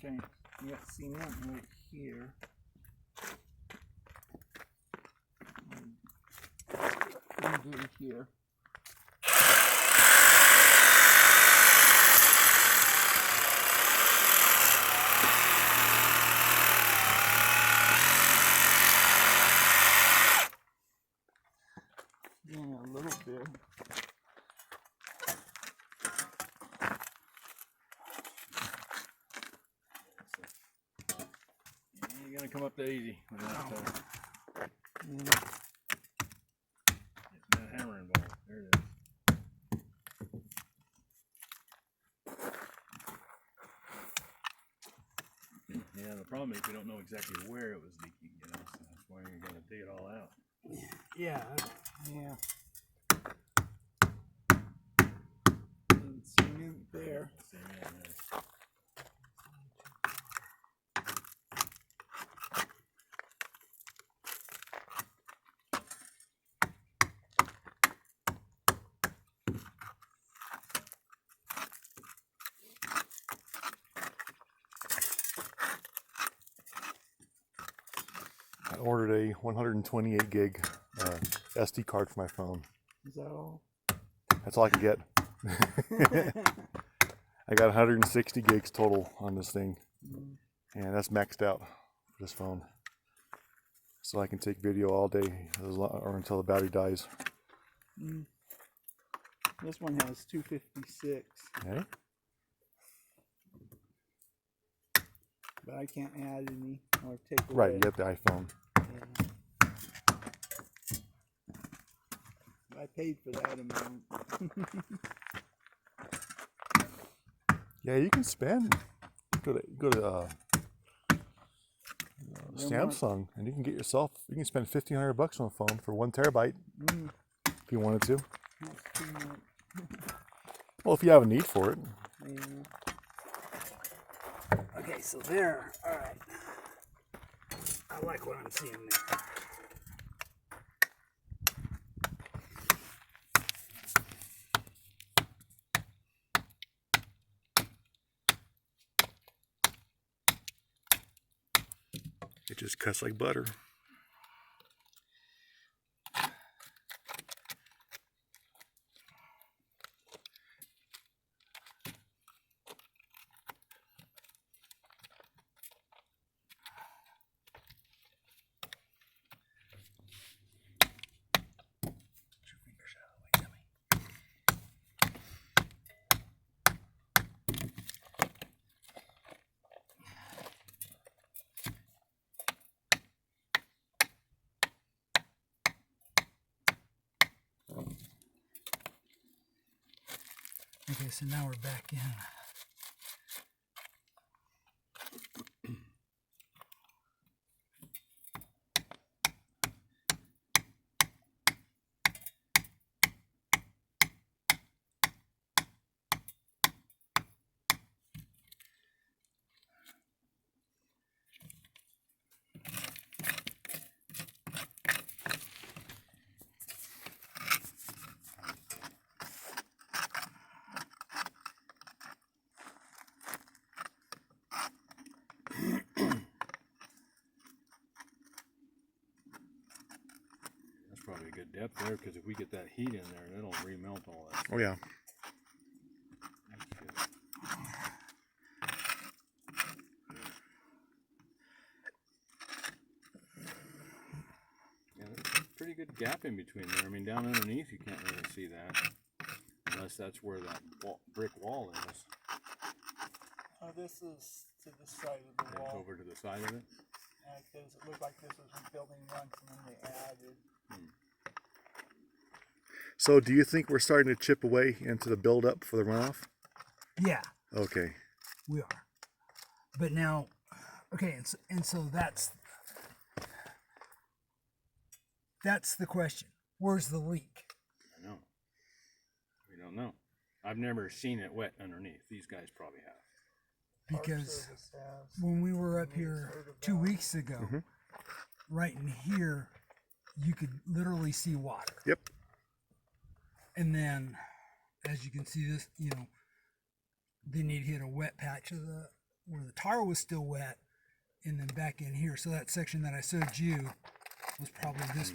Okay, you got cement right here. What do you do here? Yeah, a little bit. You're gonna come up that easy with that. That hammer involved. There it is. Yeah, the problem is we don't know exactly where it was leaking, you know, so that's why you're gonna dig it all out. Yeah. And cement there. Cement there. I ordered a 128 gig SD card for my phone. Is that all? That's all I can get. I got 160 gigs total on this thing, and that's maxed out for this phone. So I can take video all day or until the battery dies. This one has 256. Okay. But I can't add any or take away. Right, you get the iPhone. Yeah. I paid for that amount. Yeah, you can spend. Go to Samsung, and you can get yourself. You can spend $1,500 on a phone for 1 terabyte if you wanted to. That's too much. Well, if you have a need for it. Yeah. Okay, so there. All right. I like what I'm seeing there. It just cuts like butter. Okay, so now we're back in. Probably a good depth there, because if we get that heat in there, it'll remelt all that. Oh yeah. That's good. Yeah, there's a pretty good gap in between there. I mean, down underneath you can't really see that, unless that's where that brick wall is. This is to the side of the wall. It's over to the side of it? Because it looked like this was rebuilding once and then they added. So do you think we're starting to chip away into the buildup for the runoff? Yeah. Okay. We are. But now, okay, and so that's the question. Where's the leak? I know. We don't know. I've never seen it wet underneath. These guys probably have. Because when we were up here 2 weeks ago, right in here, you could literally see water. Yep. And then, as you can see this, you know, then you'd hit a wet patch of the where the tar was still wet, and then back in here. So that section that I showed you was probably this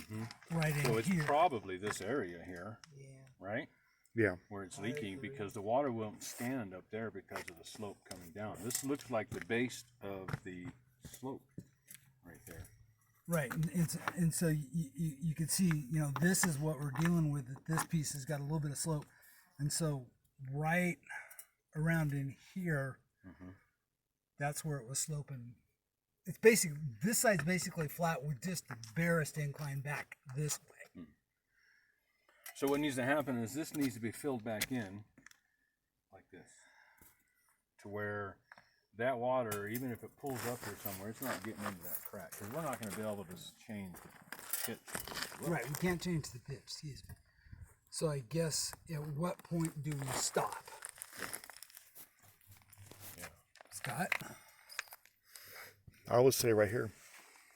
right in So it's here. probably this area here, Yeah. right? Yeah. Where it's leaking because the water won't stand up there because of the slope coming down. This looks like the base of the slope right there. Right, and so you can see, you know, this is what we're dealing with. That this piece has got a little bit of slope, and so right around in here, that's where it was sloping. It's basically, this side's basically flat with just the barest incline back this way. So what needs to happen is this needs to be filled back in like this, to where that water, even if it pulls up here somewhere, it's not getting into that crack, because we're not going to be able to change the pitch. Right, we can't change the pitch, excuse me. So I guess at what point do we stop? Yeah. Scott? I would say right here.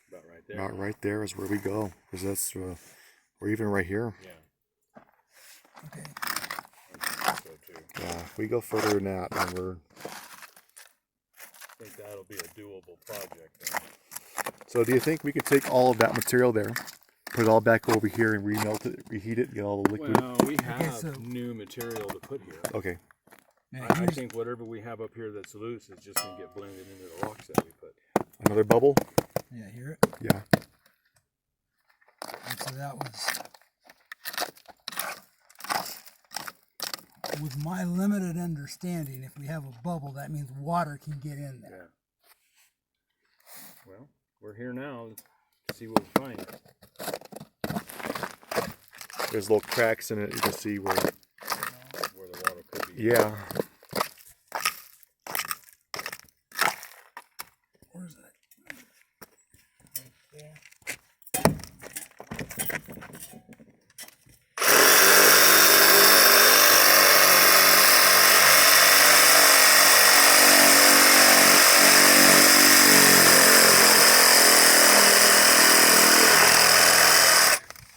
About right there. About right there is where we go, because that's, or even right here. Yeah. Okay. I think so too. Yeah, if we go further than that, then we're. I think that'll be a doable project then. So do you think we could take all of that material there, put it all back over here and remelt it, reheat it, get all the liquid? Well, we have so- new material to put here. Okay. Now, I here's- think whatever we have up here that's loose is just going to get blended into the rocks that we put. Another bubble? yeah, hear it? Yeah. And so that was, with my limited understanding, if we have a bubble, that means water can get in there. Yeah. Well, we're here now. Let's see what we find. There's little cracks in it. You can see where. Where the water could be. Yeah. Where's that? Yeah.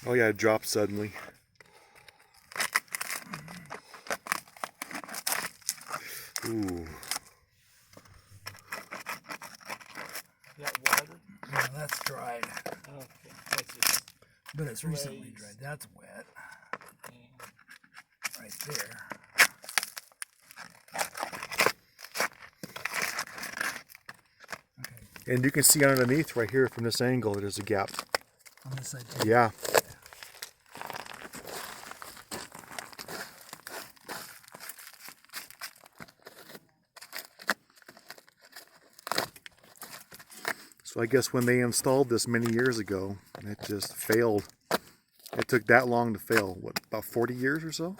Oh yeah, it dropped suddenly. Ooh. Got water? No, that's dried, Okay. That's just, but it's recently Glaze. dried. That's wet, yeah. right there. Okay, And you can see underneath right here from this angle, there's a gap. on this side too. Yeah. So I guess when they installed this many years ago, it just failed. It took that long to fail. What, about 40 years or so?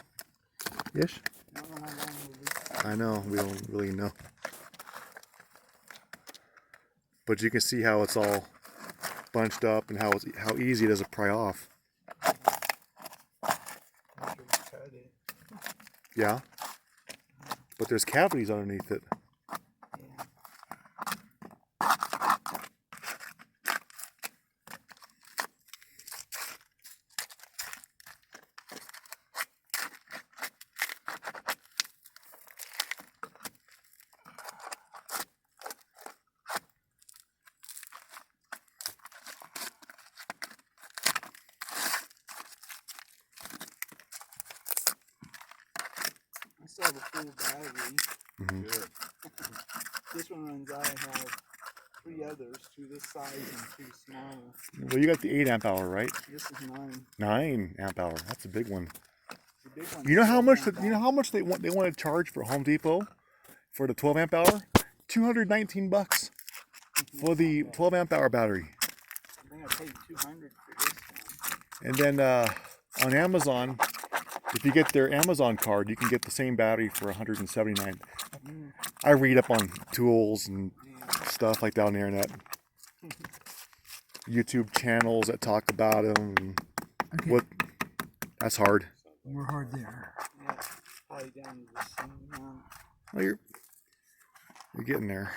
Ish? I don't know how long we'll be. I know, we don't really know. But you can see how it's all bunched up and how easy it is to pry off. After we cut it. Yeah. But there's cavities underneath it. Yeah. I still have a full battery. Good. This one runs out. I have 3 others, 2 this size and 2 smaller. Well, you got the 8 amp hour, right? This is 9. 9 amp hour. That's a big one. The big one's You know how 12 much? amp You know hour. how much they want to charge for Home Depot for the 12 amp hour? $219 for the 12 amp hour battery. I think I paid $200 for this one. And then on Amazon, if you get their Amazon card, you can get the same battery for $179. I read up on tools and stuff like that on the internet. YouTube channels that talk about them. And Okay, what? That's hard. we're hard there. Yeah, probably down to the same amount. Well, you're getting there.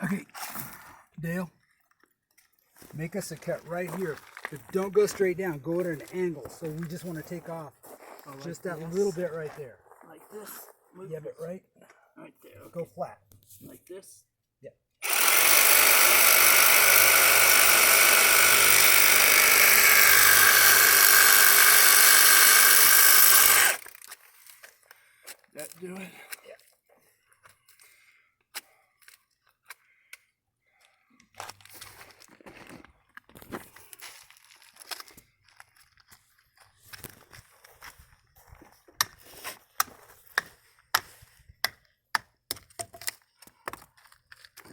Okay, Dale, make us a cut right here, but don't go straight down. Go at an angle. So we just want to take off Oh, like Just that this? little bit right there. Like this. Move Yeah, but this. right. Right there. Okay. Go flat. Like this. Yep. That do it? Yeah.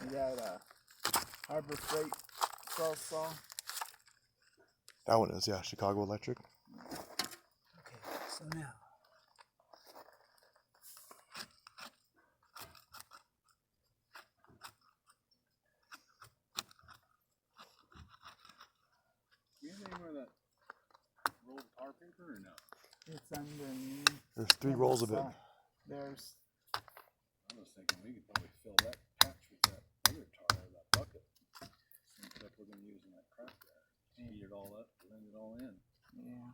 You got a Harbor Freight saw. That one is, yeah, Chicago Electric. Okay. So now. You have anywhere that rolled tar paper or no? It's underneath. There's 3 rolls of it. There's. I was thinking we could probably fill that patch with that other tar or that bucket. Seems like we're gonna use in that crap there. Heat it all up, blend it all in. Yeah.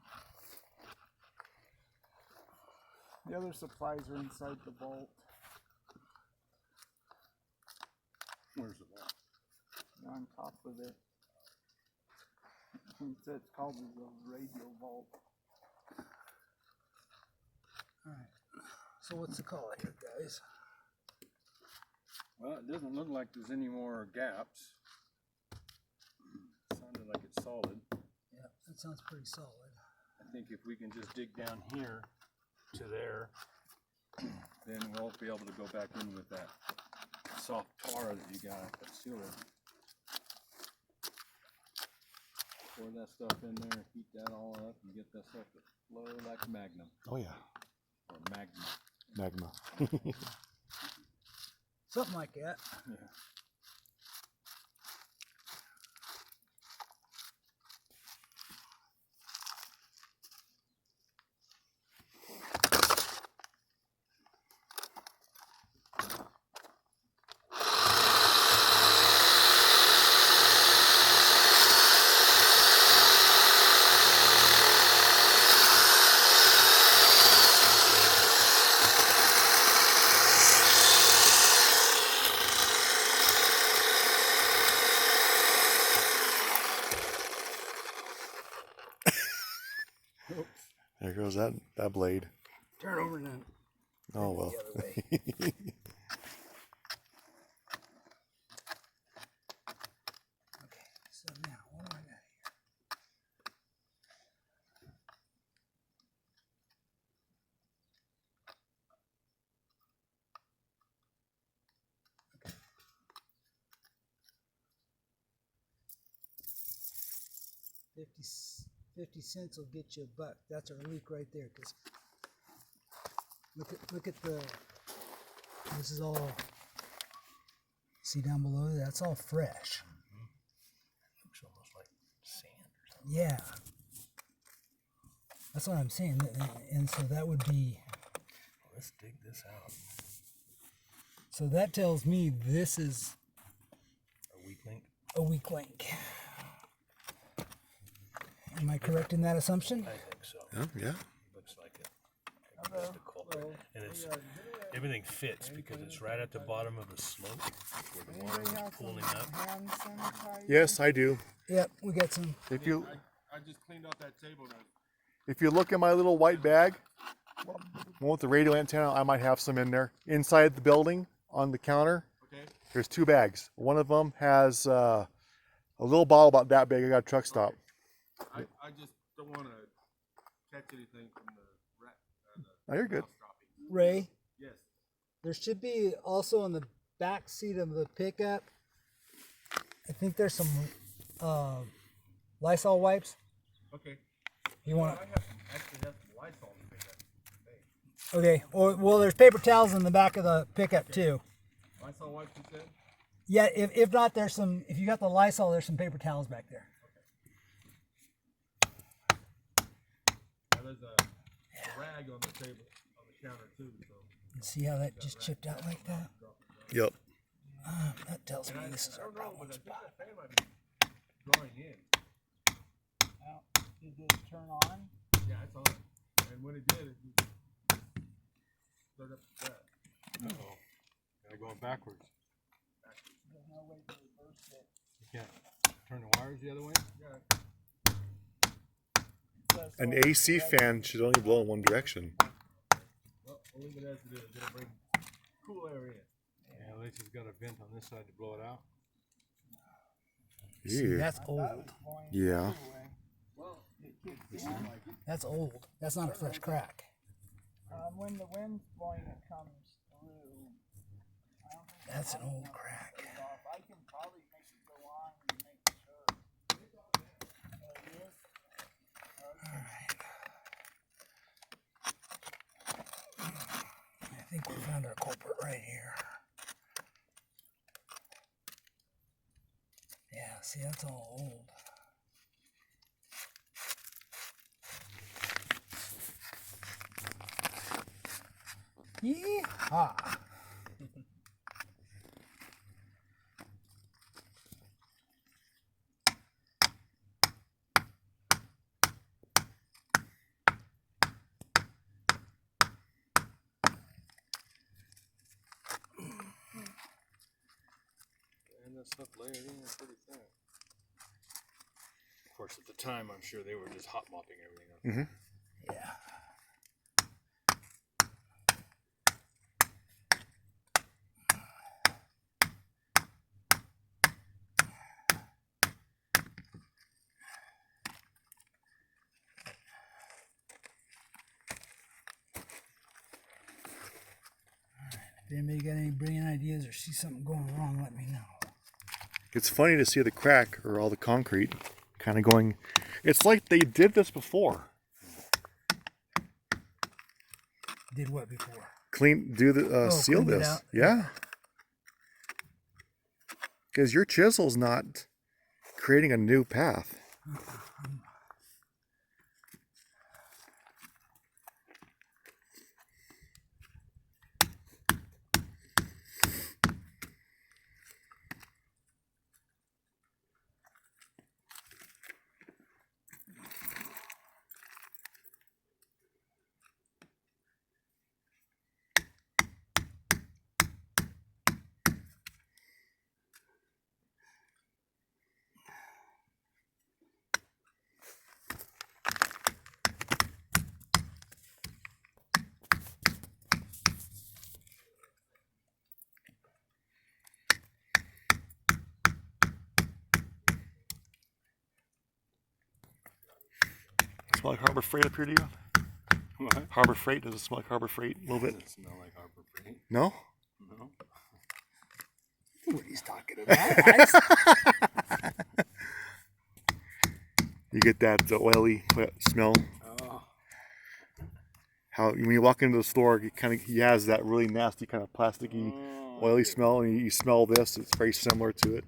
The other supplies are inside the vault. Where's the ball? On top of it. It's called the radio vault. All right. So what's the call here, guys? Well, it doesn't look like there's any more gaps. Sounded like it's solid. Yeah, that sounds pretty solid. I think if we can just dig down here to there, then we'll be able to go back in with that soft tar that you got, that sealer. Pour that stuff in there, heat that all up, and get that stuff to flow like Magnum. Oh yeah, Or Magma. magma. Something like that. Yeah. There goes that blade. Turn over now. Oh well. The other way. Okay, so now what do I got here? Okay. 50 cents will get you a buck. That's our leak right there. Cause look at the. This is all. See down below? That's all fresh. Looks almost like sand or something. Yeah. That's what I'm saying. And so that would be. Let's dig this out. So that tells me this is A weak link. a weak link. Am I correct in that assumption? I think so. Yeah. Looks like it. That's the culprit. And it's everything fits because it's right at the bottom of the slope where the water was pooling up. Hand sanitizer? Yes, I do. Yep, we got some. If you I just cleaned out that table now. if you look in my little white bag, one with the radio antenna, I might have some in there. Inside the building on the counter, Okay. there's 2 bags. One of them has a little bottle about that big. I got a truck stop. I just don't want to catch anything from the rat. Oh, you're good. mouse droppings. Ray, Yes. there should be also on the back seat of the pickup. I think there's some Lysol wipes. Okay. You want? I actually have some Lysol to pick up. Okay. Well, there's paper towels in the back of the pickup too. Lysol wipes, you said? Yeah. If not, there's some. If you got the Lysol, there's some paper towels back there. Now there's a rag on the table, on the counter too. So And see how that just chipped out like that? Yep. That tells me this is I our don't know, problem but I think spot. that fan might be drawing in. Did it turn on? Yeah, it's on. And when it did, up the track. Uh-oh. Gotta go backwards. There's no way to reverse it. You can't turn the wires the other way? Yeah. That's An why AC fan should only blow in one direction. Well, we'll leave it as it is. It'll bring cool air in. Yeah, at least it's got a vent on this side to blow it out. See, Yeah. that's that old. was blowing Yeah. away. It kicked in. That's old. That's not a fresh crack. When the wind's blowing, it comes through. I don't think That's an the bottom old one crack. goes off. I can probably make it go on and make sure. It is. I think we found our culprit right here. Yeah, see, that's all old. Yeehaw! And that stuff layered in there pretty thin. Of course, at the time, I'm sure they were just hot mopping everything up. Yeah. If anybody got any brilliant ideas or see something going wrong, let me know. It's funny to see the crack or all the concrete kind of going. It's like they did this before. Did what before? Do the seal cleaned it this. out. Yeah. Because your chisel's not creating a new path. Smell like Harbor Freight up here to you? What? Harbor Freight? Does it smell like Harbor Freight a little bit? Doesn't smell like Harbor Freight. No? No. What he's talking about, guys. You get that oily smell. Oh. How when you walk into the store, he has that really nasty kind of plasticky, oily smell, and you smell this. It's very similar to it.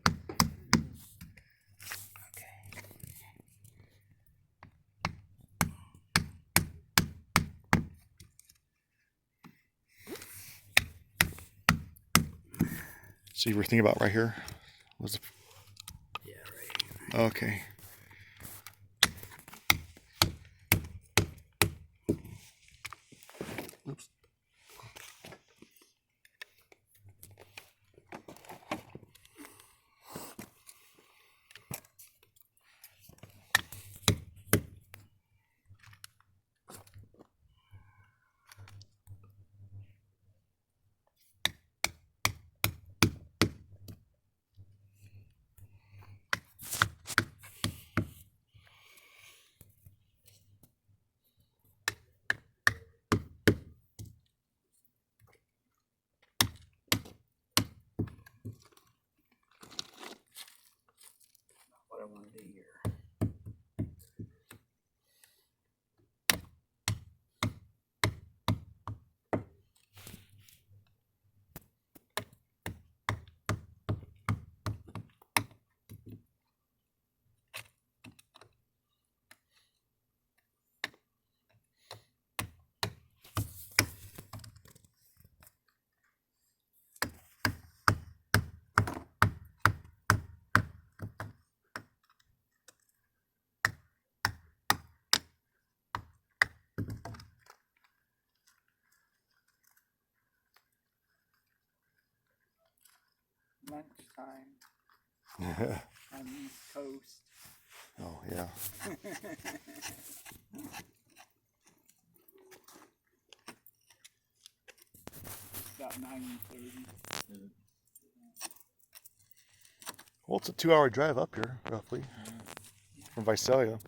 So you were thinking about right here? Was it? Yeah, right. Okay. Oops. lunchtime on the East Coast. Oh, yeah. About 9:30. Well, it's a 2-hour drive up here, roughly, from Visalia.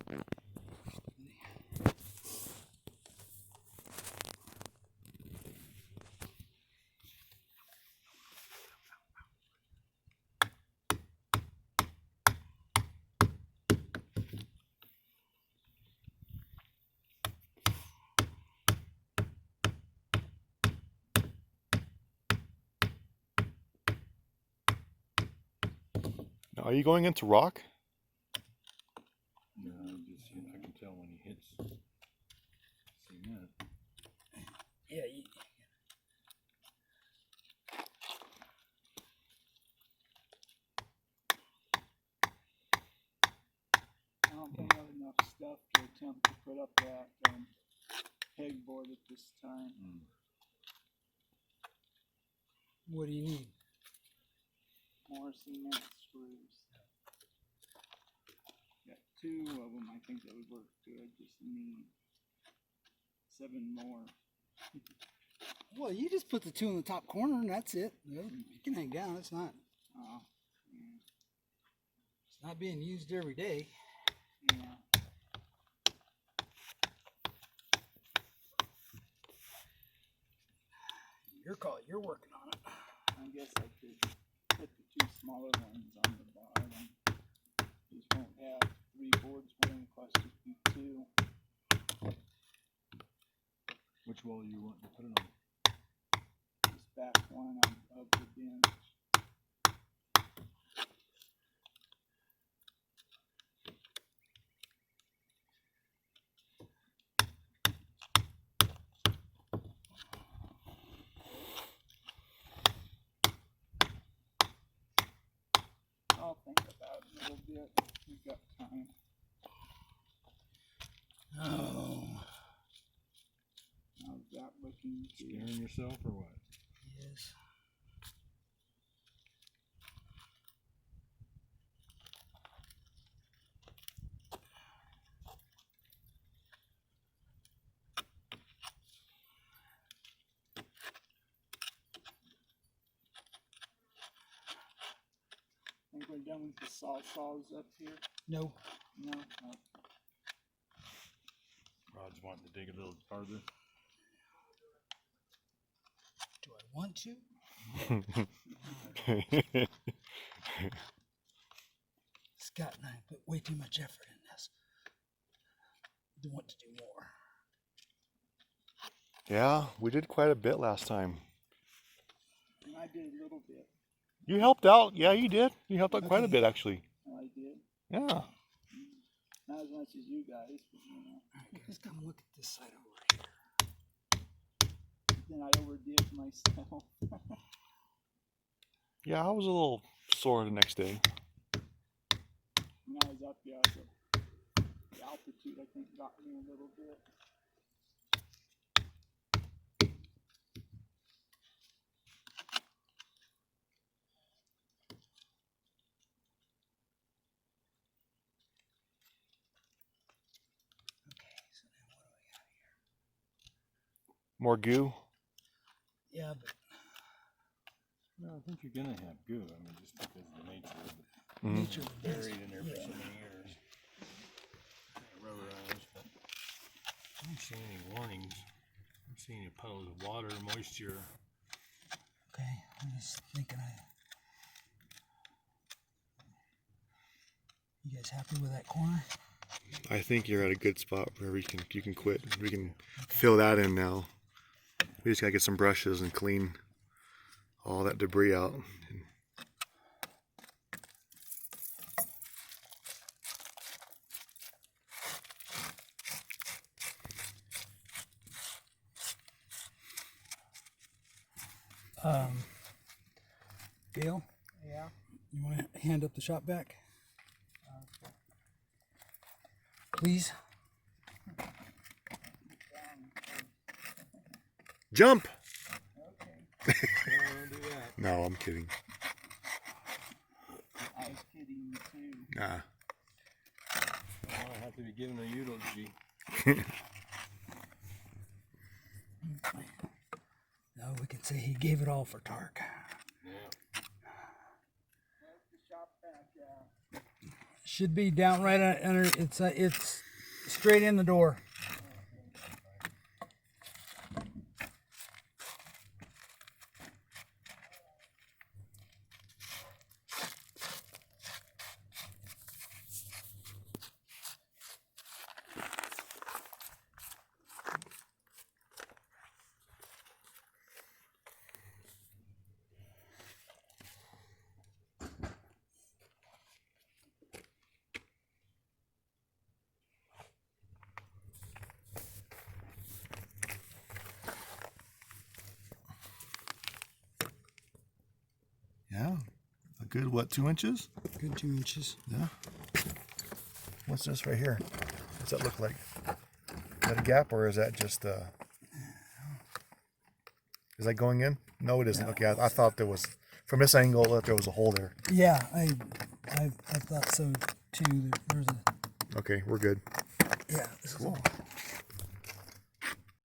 Now, are you going into rock? No, I can tell when he hits cement. Yeah. I don't think I have enough stuff to attempt to put up that pegboard at this time. What do you need? More cement screws. Got 2 of them. I think that would work good. Just need 7 more. Well, you just put the 2 in the top corner, and that's it. You can hang down. It's not being used every day. Yeah. Your call. You're working on it. I guess I could put the 2 smaller ones on the bottom. These won't have 3 boards will plus just be 2. Which wall you want to put it on? This back one of the bench. I'll think about it a little bit. We've got time. Oh. How's that looking? Scaring yourself or what? Yes. Think we're done with the saws up here? No. No? Rod's wanting to dig a little farther. Do I want to? Scott and I put way too much effort in this. We want to do more. Yeah, we did quite a bit last time. And I did a little bit. You helped out. Yeah, you did. You helped out quite a Okay. bit, actually. I did. Yeah. Not as much as you guys, but Alright, guys, come look at this side over here. then I overdid myself. Yeah, I was a little sore the next day. When I was up here, so the altitude I think got me a little bit. Okay, so now what do we got here? More goo. Yeah, but No, I think you're gonna have goo. I mean, just because of the nature of it. nature of the beast. Buried in there for so many years. Rubberized, but I don't see any warnings. I don't see any puddles of water, moisture. Okay, I'm just thinking You guys happy with that corner? I think you're at a good spot where you can quit. We can fill that in now. We just gotta get some brushes and clean all that debris out. Gail, Yeah. you want to hand up the shop vac? Please. Jump! Okay. Don't do that. No, I'm kidding. Ah. I have to be given a eulogy. No, we can say he gave it all for Tark. Yeah. There's the shop vac, Should be down right under. It's straight in the door. Yeah. A good, what, 2 inches? Good 2 inches. Yeah. What's this right here? What's that look like? Is that a gap or is that just is that going in? No, it isn't. No. Okay, I thought there was, from this angle, that there was a hole there. Yeah, I thought so too. There's a Okay, we're good. yeah. This is Cool. all